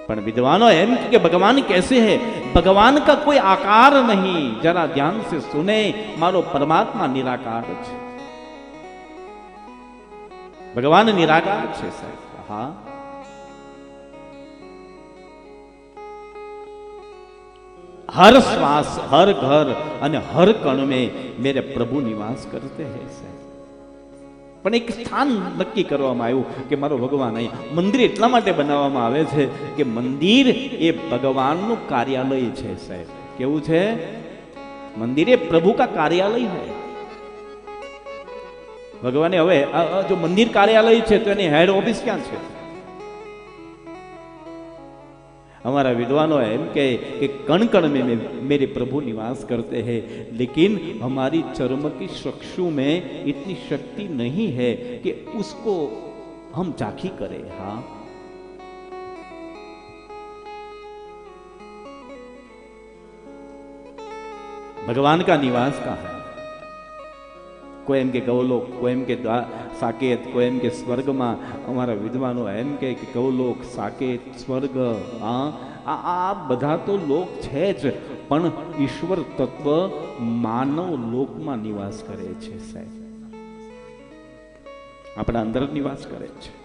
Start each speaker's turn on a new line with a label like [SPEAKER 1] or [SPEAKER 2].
[SPEAKER 1] પણ વિદ્વાનો એમ कि भगवान कैसे है, भगवान का कोई आकार नहीं, जरा ध्यान से सुने, मारो परमात्मा निराकार है। भगवान निराकार है साहब। हाँ, हर श्वास, हर घर અને हर कण में मेरे प्रभु निवास करते हैं साहब। પણ એક સ્થાન નક્કી કરવામાં આવ્યું કે મારો ભગવાન અહીંયા. મંદિર એટલા માટે બનાવવામાં આવે છે કે મંદિર એ ભગવાનનું કાર્યાલય છે સાહેબ. કેવું છે? મંદિર એ પ્રભુ કા કાર્યાલય है. ભગવાને હવે જો મંદિર કાર્યાલય છે તો એની હેડ ઓફિસ ક્યાં છે? हमारा विद्वानों एम के कण कण में मेरे प्रभु निवास करते हैं, लेकिन हमारी चर्म की चक्षु में इतनी शक्ति नहीं है कि उसको हम झांकी करें। हाँ, भगवान का निवास कहाँ है? कोई एम के गौलोक, कोई एम के साकेत, कोई एम के स्वर्ग में। हमारा विद्वानों एम के गौलोक, साकेत, स्वर्ग, आ बधा तो लोक छे ज, पण ईश्वर तत्व मानव लोक में निवास करे छे साहेब। अपना अंदर निवास करे छे।